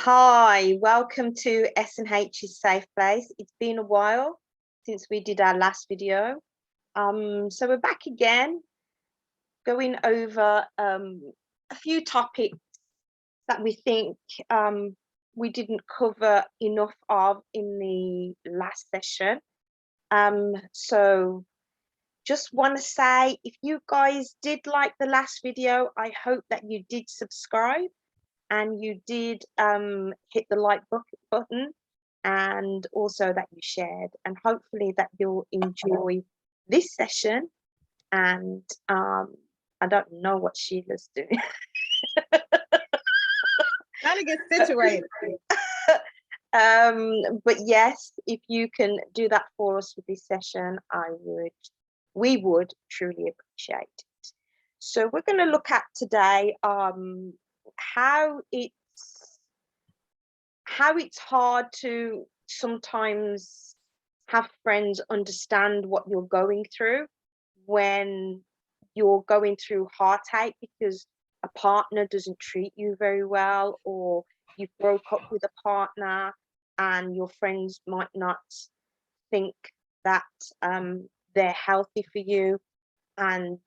Hi, welcome to S&H's Safe Place. It's been a while since we did our last video. So we're back again, going over a few topics that we think we didn't cover enough of in the last session. So just want to say, if you guys did like the last video, I hope that you did subscribe and you did hit the like button, and also that you shared, and hopefully that you'll enjoy this session. And I don't know what Sheila's doing. Trying to get situated. But yes, if you can do that for us with this session, we would truly appreciate it. So we're going to look at today how it's hard to sometimes have friends understand what you're going through when you're going through heartache because a partner doesn't treat you very well, or you broke up with a partner and your friends might not think that they're healthy for you, and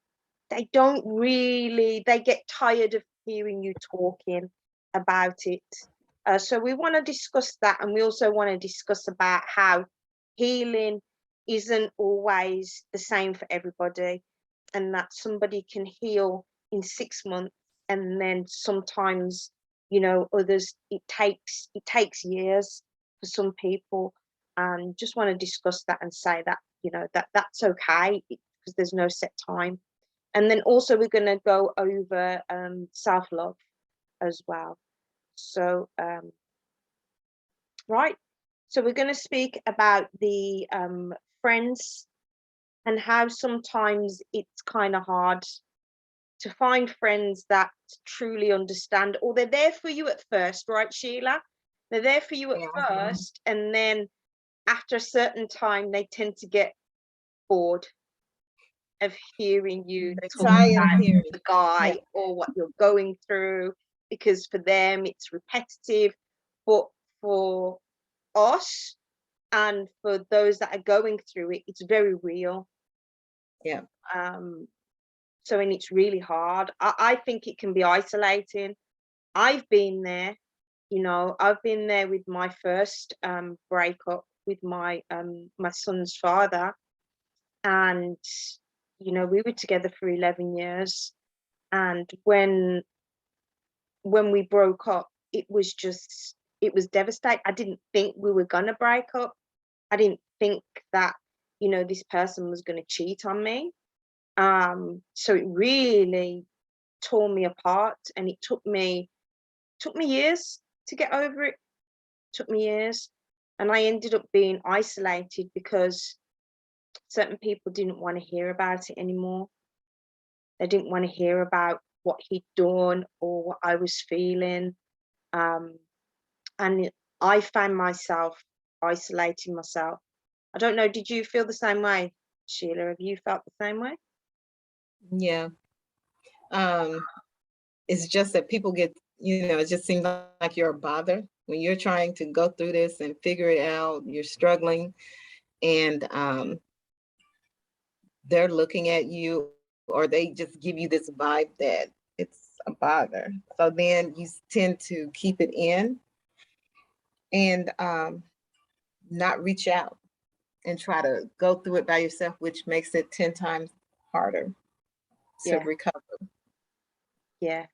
they get tired of hearing you talking about it. So we want to discuss that, and we also want to discuss about how healing isn't always the same for everybody, and that somebody can heal in 6 months, and then sometimes, others it takes years for some people. And just want to discuss that and say that that's okay, because there's no set time. And then also we're going to go over self-love as well. So right, so we're going to speak about the friends, and how sometimes it's kind of hard to find friends that truly understand, or they're there for you at first, right, Sheila? They're there for you at first, and then after a certain time they tend to get bored of hearing you talk about the guy or what you're going through, because for them it's repetitive. But for us, and for those that are going through it, it's very real. Yeah. So, and it's really hard. I think it can be isolating. I've been there, I've been there with my first breakup with my son's father. And we were together for 11 years, and when we broke up, it was devastating. I didn't think we were gonna break up. I didn't think that this person was going to cheat on me. So it really tore me apart, and it took me years to get over it. Took me years, and I ended up being isolated because certain people didn't want to hear about it anymore. They didn't want to hear about what he'd done or what I was feeling. And I found myself isolating myself. I don't know, did you feel the same way, Sheila? Have you felt the same way? Yeah. It's just that people get, it just seems like you're a bother when you're trying to go through this and figure it out. You're struggling, and they're looking at you, or they just give you this vibe that it's a bother. So then you tend to keep it in and not reach out and try to go through it by yourself, which makes it 10 times harder to recover. Yeah,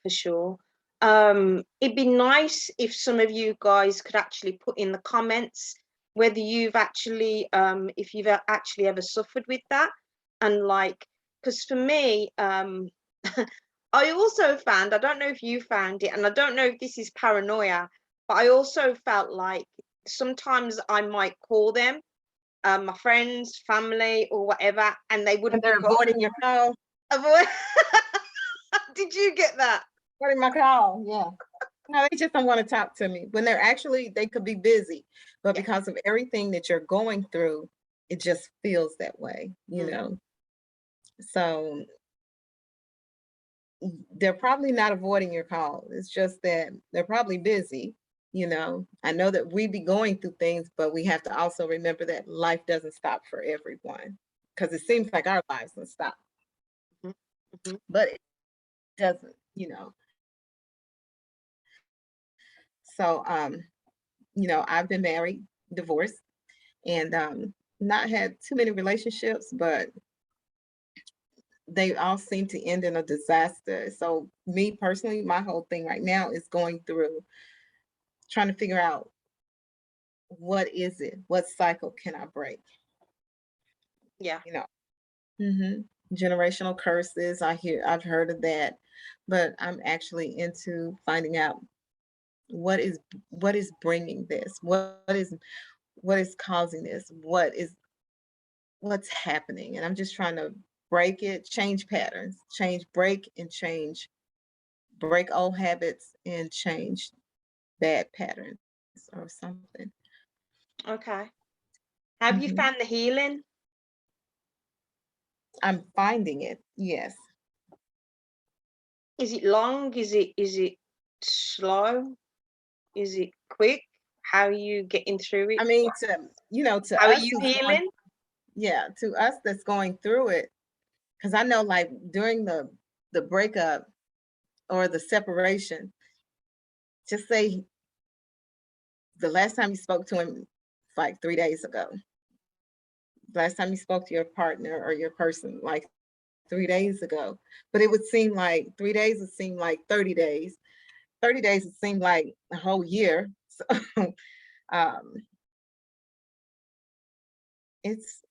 for sure. It'd be nice if some of you guys could actually put in the comments whether you've actually if you've actually ever suffered with that. And because for me, I also found, I don't know if you found it, and I don't know if this is paranoia, but I also felt like sometimes I might call them, my friends, family, or whatever, and they wouldn't. And they're avoiding your call. Did you get that? Avoiding my call, yeah. No, they just don't want to talk to me when they could be busy, but because of everything that you're going through, it just feels that way, So they're probably not avoiding your call. It's just that they're probably busy I know that we be going through things, but we have to also remember that life doesn't stop for everyone, because it seems like our lives will stop, Mhm, mhm. but it doesn't. So, I've been married, divorced, and not had too many relationships, but they all seem to end in a disaster. So, me personally, my whole thing right now is going through trying to figure out what is it? What cycle can I break? Yeah. You know, hmm generational curses. I've heard of that, but I'm actually into finding out what is what is bringing this. What is causing this? What's happening? And I'm just trying to break it, change patterns, break and change, break old habits and change bad patterns or something. Okay. Have you hmm found the healing? I'm finding it. Yes. Is it long? Is it slow? Is it quick? How are you getting through it? I mean, to How are us you who's going, healing? yeah, to us that's going through it, because I know, like, during the breakup or the separation, just say the last time you spoke to him, like 3 days ago. Last time you spoke to your partner or your person, like 3 days ago. But it would seem like 3 days would seem like 30 days. 30 days would seem like a whole year. So um, it's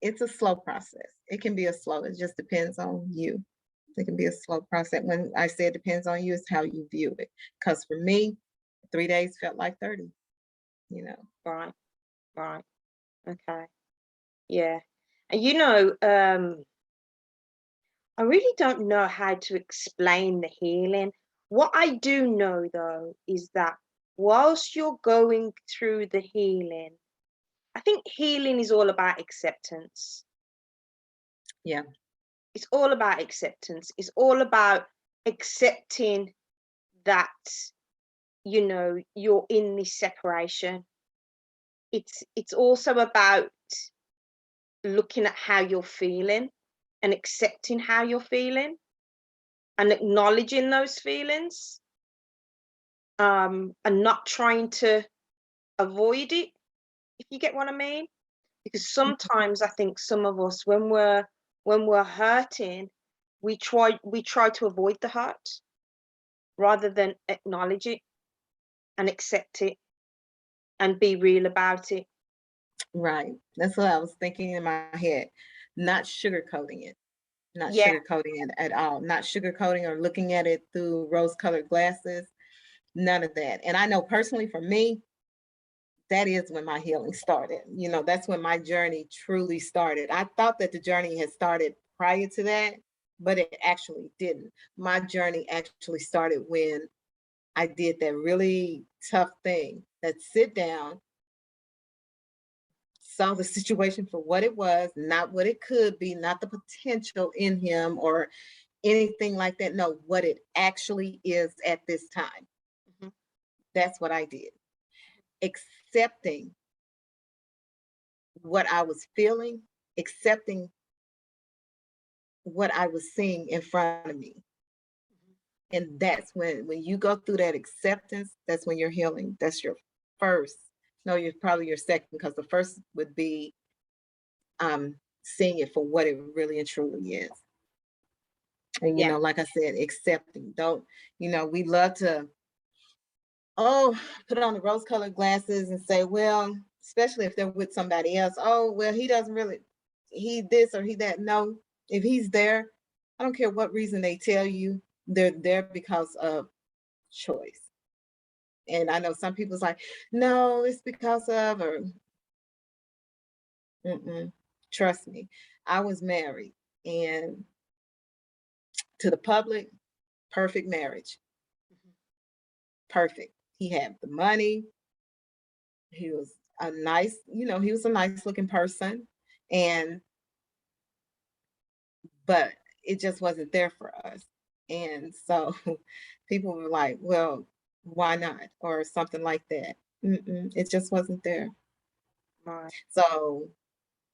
it's a slow process. It can be a slow, it just depends on you. It can be a slow process. When I say it depends on you, it's how you view it. Because for me, 3 days felt like 30, you know. Right, right. Okay. Yeah. And I really don't know how to explain the healing. What I do know though is that whilst you're going through the healing, I think healing is all about acceptance. Yeah. It's all about acceptance. It's all about accepting that, you're in this separation. It's also about looking at how you're feeling and accepting how you're feeling and acknowledging those feelings, and not trying to avoid it, if you get what I mean. Because Mhm. sometimes I think some of us, when we're hurting, we try to avoid the hurt rather than acknowledge it and accept it and be real about it. Right. That's what I was thinking in my head. Not sugarcoating it. Not Yeah, sugarcoating it at all. Not sugarcoating or looking at it through rose-colored glasses. None of that. And I know personally for me, that is when my healing started. That's when my journey truly started. I thought that the journey had started prior to that, but it actually didn't. My journey actually started when I did that really tough thing, that sit down, saw the situation for what it was, not what it could be, not the potential in him or anything like that. No, what it actually is at this time. mhm, That's what I did. Accepting what I was feeling, accepting what I was seeing in front of me. mhm. And that's when you go through that acceptance, that's when you're healing. That's your first. No, you're probably your second, because the first would be seeing it for what it really and truly is. And Yeah, like I said, accepting. Don't, we love to, oh, put on the rose-colored glasses and say, well, especially if they're with somebody else, oh, well, he doesn't really, he this or he that. No, if he's there, I don't care what reason they tell you, they're there because of choice. And I know some people's like, no, it's because of, or mm-mm. Trust me, I was married, and to the public, perfect marriage, mhm. perfect. He had the money. He was he was a nice looking person, and but it just wasn't there for us. And so people were like, well, why not? Or something like that. It just wasn't there. Right. So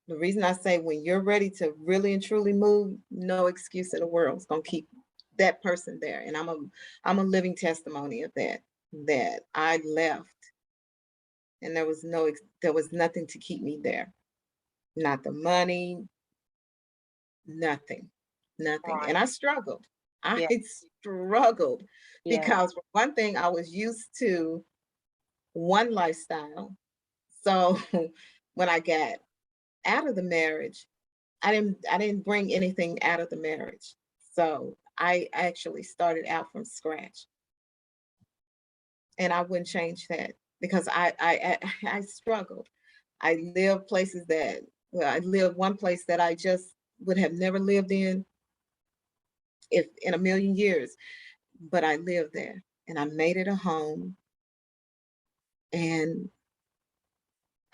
the reason I say when you're ready to really and truly move, no excuse in the world is gonna keep that person there. And I'm a living testimony of that. That I left and there was nothing to keep me there. Not the money, nothing, nothing. Right. And I struggled. I Yeah. struggled Yeah. because for one thing, I was used to one lifestyle. So when I got out of the marriage, I didn't bring anything out of the marriage. So I actually started out from scratch. And I wouldn't change that because I struggled. I lived places that I lived one place that I just would have never lived in if in a million years, but I lived there and I made it a home and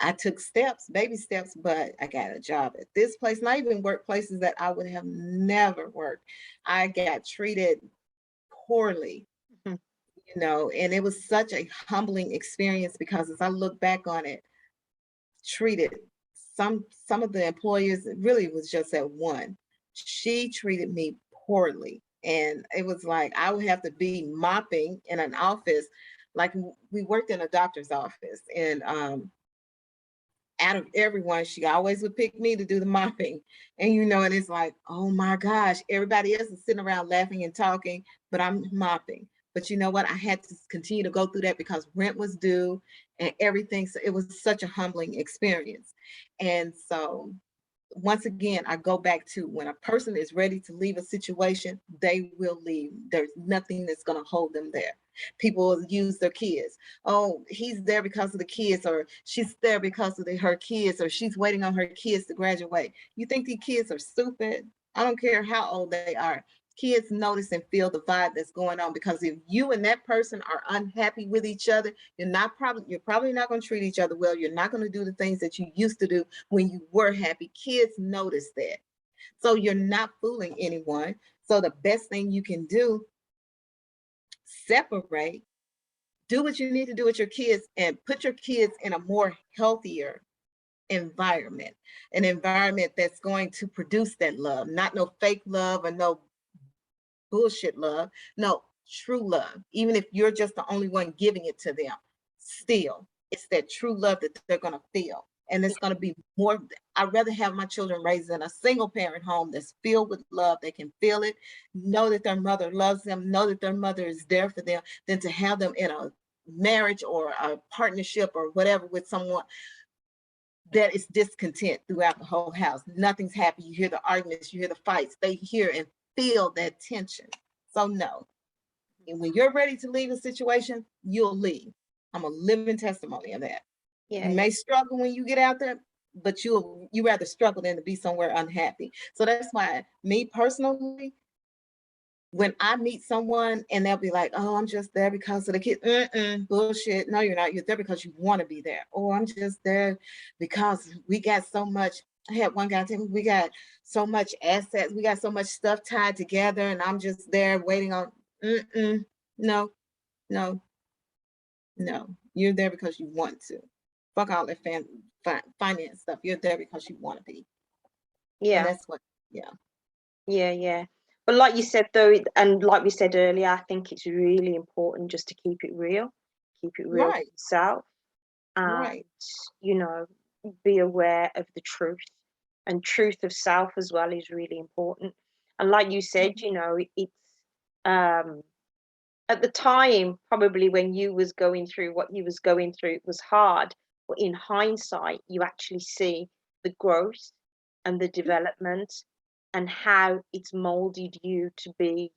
I took steps, baby steps, but I got a job at this place, not even workplaces that I would have never worked. I got treated poorly, Mhm. and it was such a humbling experience because as I look back on it, treated some of the employers, it really was just that one. She treated me poorly. And it was like I would have to be mopping in an office, like we worked in a doctor's office, and out of everyone, she always would pick me to do the mopping. And it's like, oh my gosh, everybody else is sitting around laughing and talking, but I'm mopping. But you know what? I had to continue to go through that because rent was due and everything. So it was such a humbling experience. And so once again, I go back to when a person is ready to leave a situation, they will leave. There's nothing that's going to hold them there. People use their kids. Oh, he's there because of the kids, or she's there because of her kids, or she's waiting on her kids to graduate. You think these kids are stupid? I don't care how old they are. Kids notice and feel the vibe that's going on because if you and that person are unhappy with each other, you're probably not going to treat each other well. You're not going to do the things that you used to do when you were happy. Kids notice that. So you're not fooling anyone. So the best thing you can do, separate, do what you need to do with your kids and put your kids in a more healthier environment, an environment that's going to produce that love, not no fake love or no bullshit love. No, true love. Even if you're just the only one giving it to them, still, it's that true love that they're going to feel. And it's going to be more. I'd rather have my children raised in a single parent home that's filled with love. They can feel it, know that their mother loves them, know that their mother is there for them, than to have them in a marriage or a partnership or whatever with someone that is discontent throughout the whole house. Nothing's happy. You hear the arguments, you hear the fights. They hear and feel that tension. So no. And when you're ready to leave a situation, you'll leave. I'm a living testimony of that. You Yeah. may struggle when you get out there, but you rather struggle than to be somewhere unhappy. So that's why me personally, when I meet someone and they'll be like, "Oh, I'm just there because of the kid." Bullshit. No, you're not. You're there because you want to be there. Oh, I'm just there because we got so much. I had one guy tell me we got so much assets, we got so much stuff tied together, and I'm just there waiting on. No, no, no. You're there because you want to. Fuck all that finance stuff. You're there because you want to be, and Yeah. that's what. Yeah. Yeah. Yeah. But like you said though, and like we said earlier, I think it's really important just to keep it real with Right. yourself, and Right. you know, be aware of the truth. And truth of self as well is really important. And like you said, Mhm. it's um at the time, probably when you was going through what you was going through, it was hard. But in hindsight, you actually see the growth and the development and how it's molded you to be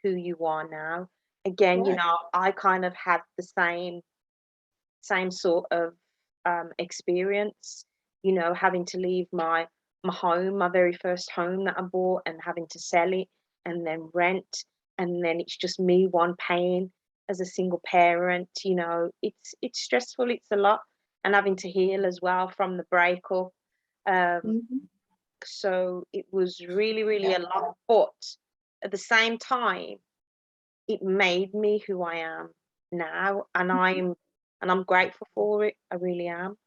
who you are now. Again, Right. I kind of had the same sort of experience, having to leave my home, my very first home that I bought, and having to sell it and then rent, and then it's just me one paying as a single parent. It's stressful, it's a lot, and having to heal as well from the breakup. Um, Mhm. so it was really, really Yeah. a lot, but at the same time, it made me who I am. now, and I'm grateful for it. I really am.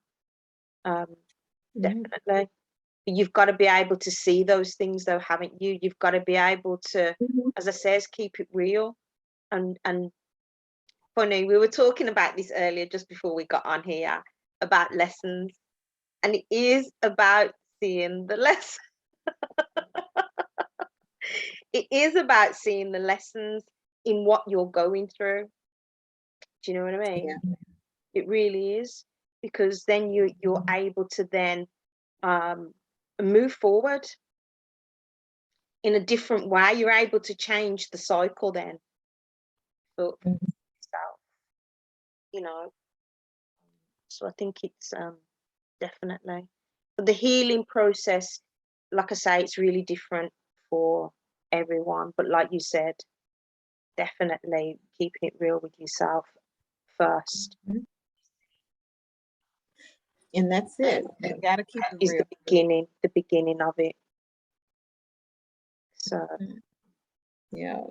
Um, Mhm. definitely. But you've got to be able to see those things, though, haven't you? You've got to be able to, Mhm. as I says, keep it real. And funny, we were talking about this earlier, just before we got on here, about lessons, and it is about seeing the lesson. It is about seeing the lessons in what you're going through. Do you know what I Yeah. mean? It really is, because then you're able to then um, move forward in a different way. You're able to change the cycle then for Mhm. yourself, you know. So I think it's definitely, but the healing process, like I say, it's really different for everyone. But like you said, definitely keeping it real with yourself first Mhm. And that's it. You gotta keep it is real. the beginning of it. So Mhm. Yeah.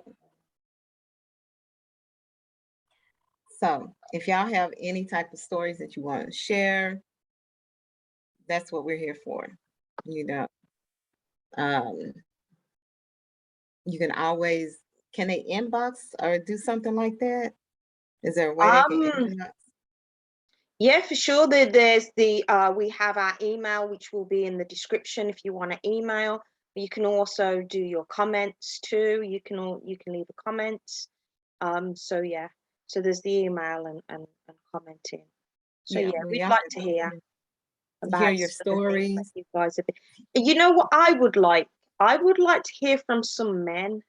So if y'all have any type of stories that you want to share, that's what we're here for. You know, um, you can always, can they inbox or do something like that? Is there a way they can um inbox? yeah, for sure. There's the we have our email, which will be in the description if you want to email. You can also do your comments too. You can leave a comment. So yeah, so there's the email and commenting. So Yeah, yeah, well, we'd y'all like to hear hear about your some of the things that stories. you guys have been. You know what I would like? I would like to hear from some men,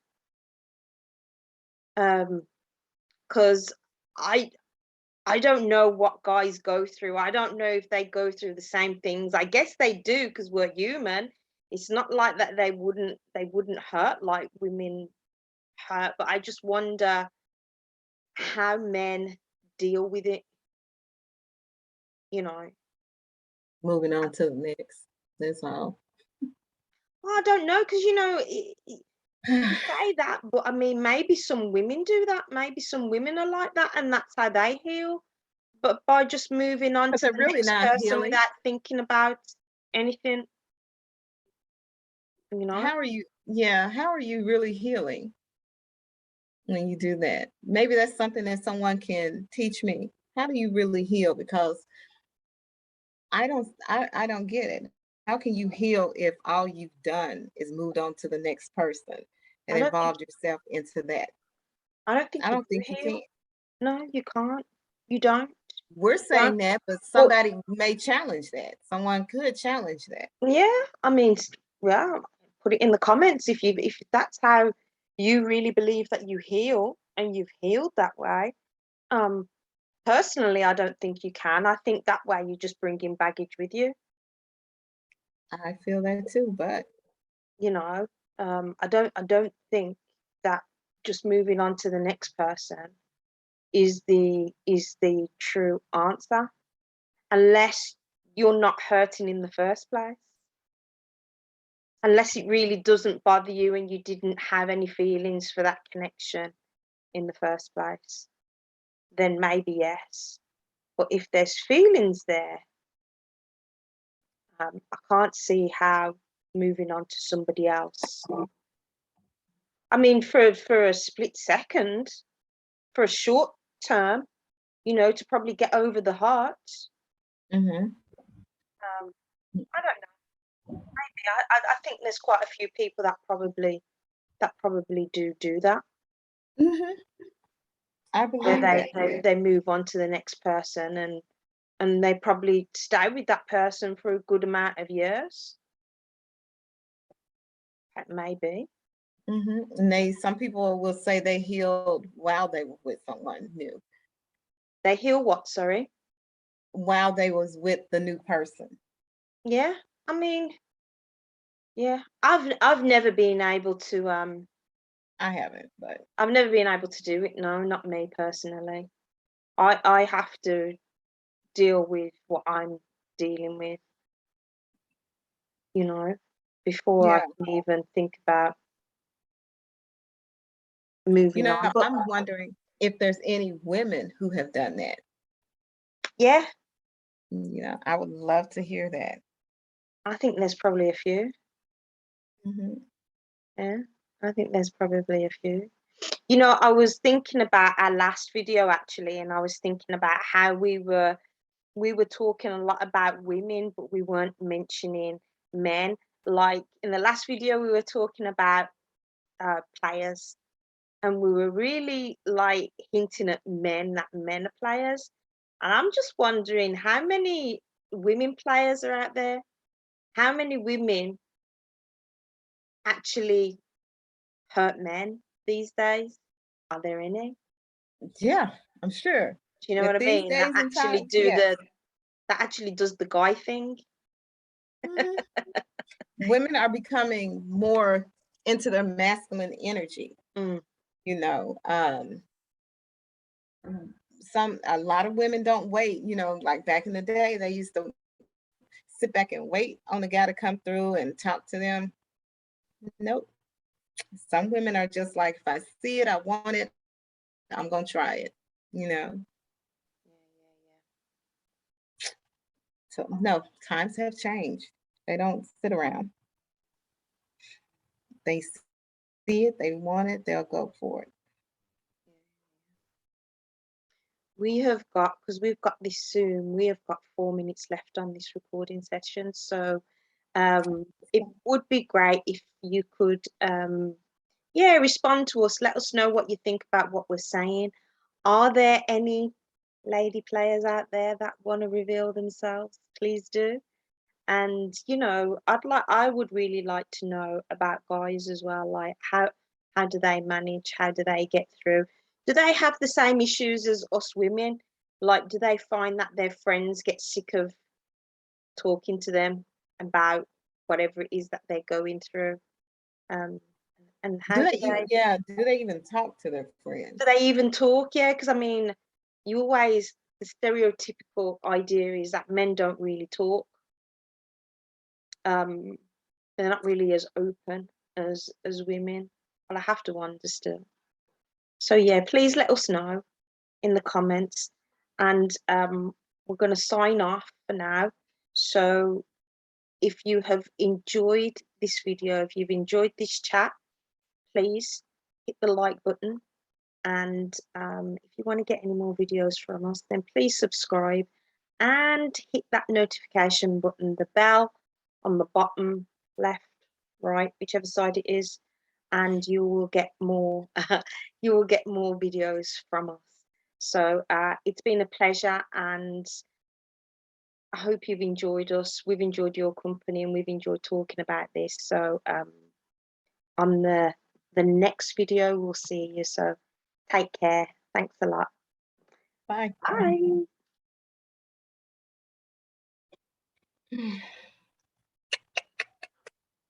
because I I don't know what guys go through. I don't know if they go through the same things. I guess they do, because we're human. It's not like that they wouldn't hurt like women hurt, but I just wonder how men deal with it, you know. Moving on to the next. That's all. Well, I don't know, because you say that, but I mean, maybe some women do that. Maybe some women are like that, and that's how they heal. But by just moving on But to they're the really next not person healing. without thinking about anything, you know. How are you? Yeah, how are you really healing when you do that? Maybe that's something that someone can teach me. How do you really heal? Because I don't get it. How can you heal if all you've done is moved on to the next person and I don't think involved yourself into that? I don't think I you don't do think you heal. can. No, you can't. You don't. We're Don't. saying that, but Well, somebody may challenge that. Someone could challenge that. yeah. I mean, well, put it in the comments if that's how you really believe that you heal and you've healed that way. Um, Personally, I don't think you can. I think that way you just bring in baggage with you. I feel that too, but You know, I don't think that just moving on to the next person is the true answer, unless you're not hurting in the first place. Unless it really doesn't bother you and you didn't have any feelings for that connection in the first place, then maybe yes. But if there's feelings there, I can't see how moving on to somebody else. I mean, for a split second, for a short term, to probably get over the hurt. mhm. I don't know. Maybe I think there's quite a few people that probably do that, Mhm. I where believe they that. they, they move on to the next person, and they probably stay with that person for a good amount of years. Maybe And some people will say they healed while they were with someone new, they heal what? Sorry. while they was with the new person. Yeah. I mean, yeah. I've never been able to I haven't, but I've never been able to do it. No, not me personally. I have to deal with what I'm dealing with, you know, before I yeah. can even think about moving on. But I'm wondering. if there's any women who have done that. Yeah, You know, I would love to hear that. I think there's probably a few. Mhm. Yeah, I think there's probably a few. You know, I was thinking about our last video actually, and I was thinking about how we were talking a lot about women, but we weren't mentioning men. Like in the last video, we were talking about players, and we were really like hinting at men, that men are players. And I'm just wondering how many women players are out there? How many women actually hurt men these days? Are there any? Yeah, I'm sure. Do you know At what I these mean? days and times, That yes. actually does the guy thing. Mhm. Women are becoming more into their masculine energy, Mm, you know. A lot of women don't wait, you know, like back in the day, they used to sit back and wait on the guy to come through and talk to them. Nope. Some women are just like, if I see it, I want it, I'm gonna try it, you know. yeah. So no, times have changed. They don't sit around. They see it, they want it, they'll go for it. We have got, because we've got this soon, we have got 4 minutes left on this recording session. So it would be great if you could, yeah, respond to us. Let us know what you think about what we're saying. Are there any lady players out there that want to reveal themselves? Please do. And you know, I would really like to know about guys as well. Like how do they manage? How do they get through? Do they have the same issues as us women? Like, do they find that their friends get sick of talking to them about whatever it is that they're going through? Um, and how Do they even talk to their friends? do they even talk? Yeah, because I mean, you always the stereotypical idea is that men don't really talk. Um, they're not really as open as women. Well, I have to wonder still. So yeah, please let us know in the comments, and we're going to sign off for now. So if you have enjoyed this video, if you've enjoyed this chat, please hit the like button, and if you want to get any more videos from us, then please subscribe and hit that notification button, the bell on the bottom left, right, whichever side it is, and you will get more you will get more videos from us. So it's been a pleasure, and I hope you've enjoyed us. We've enjoyed your company, and we've enjoyed talking about this. So on the next video, we'll see you. So take care. Thanks a lot. Bye. Bye. Mm.